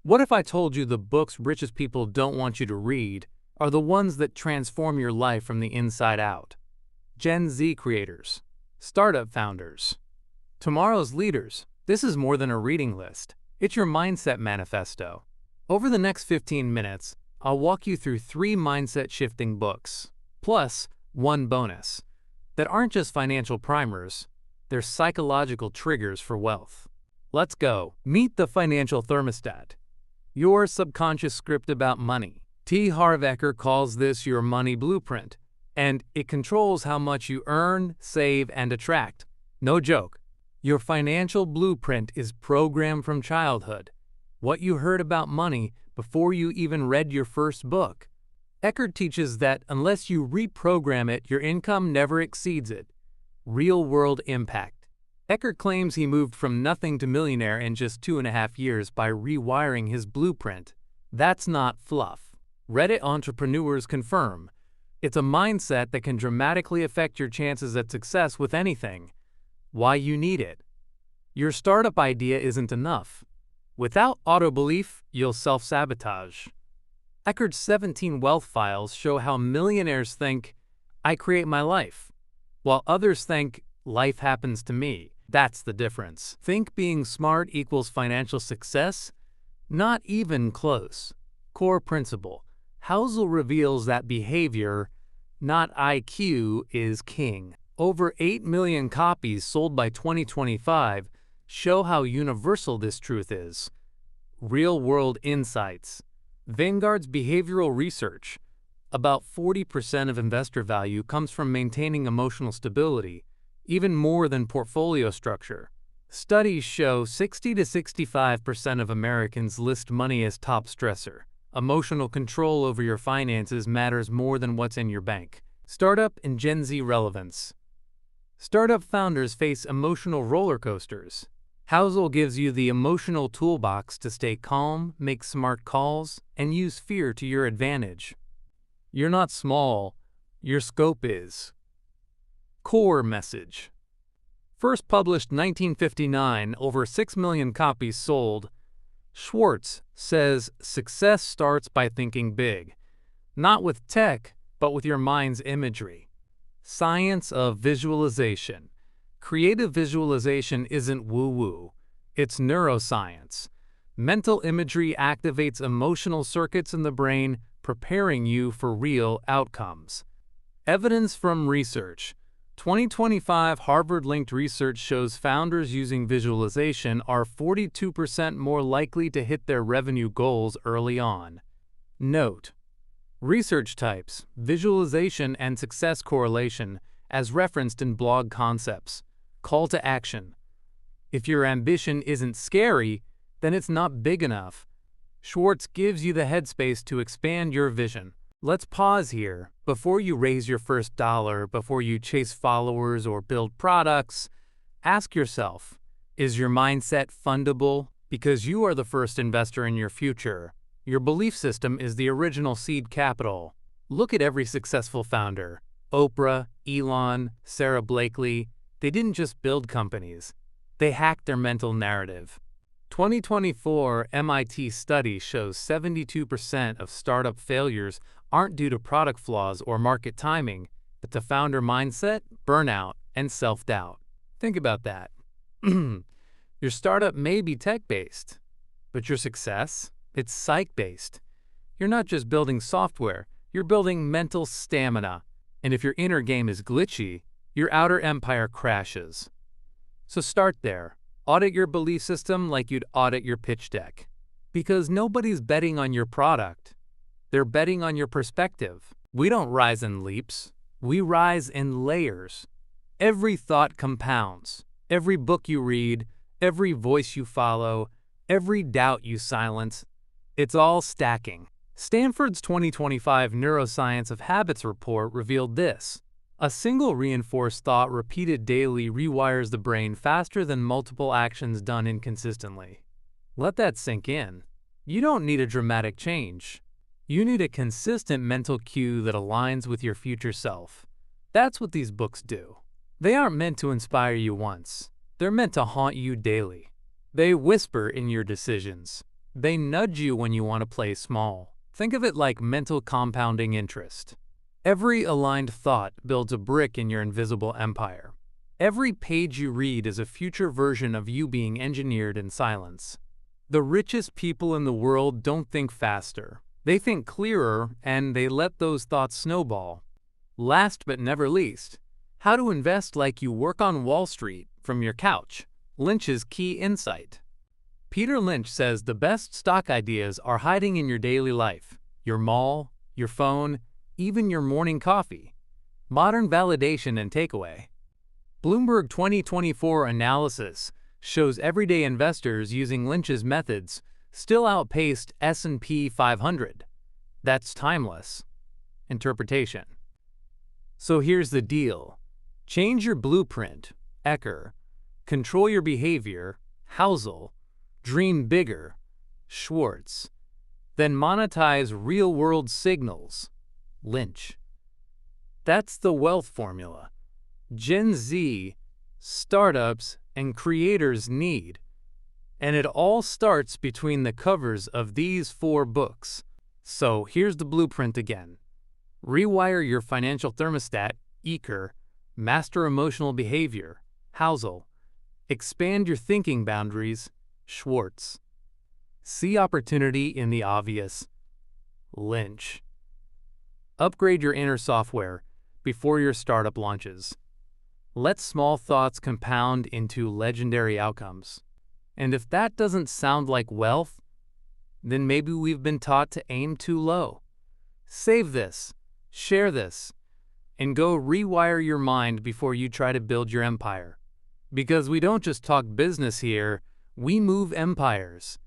What if I told you the books richest people don't want you to read are the ones that transform your life from the inside out? Gen Z creators, startup founders, tomorrow's leaders. This is more than a reading list. It's your mindset manifesto. Over the next 15 minutes, I'll walk you through 3 mindset-shifting books, plus one bonus, that aren't just financial primers, they're psychological triggers for wealth. Let's go. Meet the financial thermostat, your subconscious script about money. Harv Eker calls this your money blueprint, and it controls how much you earn, save, and attract. No joke. Your financial blueprint is programmed from childhood, what you heard about money before you even read your first book. Eker teaches that unless you reprogram it, your income never exceeds it. Real-world impact. Eker claims he moved from nothing to millionaire in just 2.5 years by rewiring his blueprint. That's not fluff. Reddit entrepreneurs confirm. It's a mindset that can dramatically affect your chances at success with anything. Why you need it. Your startup idea isn't enough. Without auto-belief, you'll self-sabotage. Eker's 17 wealth files show how millionaires think, I create my life, while others think, life happens to me. That's the difference. Think being smart equals financial success? Not even close. Core principle. Housel reveals that behavior, not IQ, is king. Over 8 million copies sold by 2025 show how universal this truth is. Real-world insights. Vanguard's behavioral research. About 40% of investor value comes from maintaining emotional stability, even more than portfolio structure. Studies show 60 to 65% of Americans list money as top stressor. Emotional control over your finances matters more than what's in your bank. Startup and Gen Z relevance. Startup founders face emotional roller coasters. Housel gives you the emotional toolbox to stay calm, make smart calls, and use fear to your advantage. You're not small, your scope is. Core message. First published 1959, over 6 million copies sold. Schwartz says success starts by thinking big, not with tech, but with your mind's imagery. Science of visualization. Creative visualization isn't woo-woo, it's neuroscience. Mental imagery activates emotional circuits in the brain, preparing you for real outcomes. Evidence from research. 2025 Harvard-linked research shows founders using visualization are 42% more likely to hit their revenue goals early on. Note: research types, visualization and success correlation, as referenced in blog concepts. Call to action. If your ambition isn't scary, then it's not big enough. Schwartz gives you the headspace to expand your vision. Let's pause here. Before you raise your first dollar, before you chase followers or build products, ask yourself, is your mindset fundable? Because you are the first investor in your future. Your belief system is the original seed capital. Look at every successful founder. Oprah, Elon, Sarah Blakely. They didn't just build companies. They hacked their mental narrative. 2024 MIT study shows 72% of startup failures aren't due to product flaws or market timing, but to founder mindset, burnout, and self-doubt. Think about that. Your startup may be tech-based, but your success, it's psych-based. You're not just building software, you're building mental stamina. And if your inner game is glitchy, your outer empire crashes. So start there. Audit your belief system like you'd audit your pitch deck. Because nobody's betting on your product. They're betting on your perspective. We don't rise in leaps. We rise in layers. Every thought compounds. Every book you read, every voice you follow, every doubt you silence, it's all stacking. Stanford's 2025 Neuroscience of Habits report revealed this. A single reinforced thought repeated daily rewires the brain faster than multiple actions done inconsistently. Let that sink in. You don't need a dramatic change. You need a consistent mental cue that aligns with your future self. That's what these books do. They aren't meant to inspire you once. They're meant to haunt you daily. They whisper in your decisions. They nudge you when you want to play small. Think of it like mental compounding interest. Every aligned thought builds a brick in your invisible empire. Every page you read is a future version of you being engineered in silence. The richest people in the world don't think faster. They think clearer, and they let those thoughts snowball. Last but never least, how to invest like you work on Wall Street from your couch. Lynch's key insight. Peter Lynch says the best stock ideas are hiding in your daily life, your mall, your phone, even your morning coffee. Modern validation and takeaway. Bloomberg 2024 analysis shows everyday investors using Lynch's methods still outpaced S&P 500. That's timeless. Interpretation. So here's the deal. Change your blueprint, Eker. Control your behavior, Housel. Dream bigger, Schwartz. Then monetize real-world signals, Lynch. That's the wealth formula. Gen Z, startups, and creators need. And it all starts between the covers of these 4 books. So here's the blueprint again. Rewire your financial thermostat, Eker. Master emotional behavior, Housel. Expand your thinking boundaries, Schwartz. See opportunity in the obvious, Lynch. Upgrade your inner software before your startup launches. Let small thoughts compound into legendary outcomes. And if that doesn't sound like wealth, then maybe we've been taught to aim too low. Save this, share this, and go rewire your mind before you try to build your empire. Because we don't just talk business here, we move empires.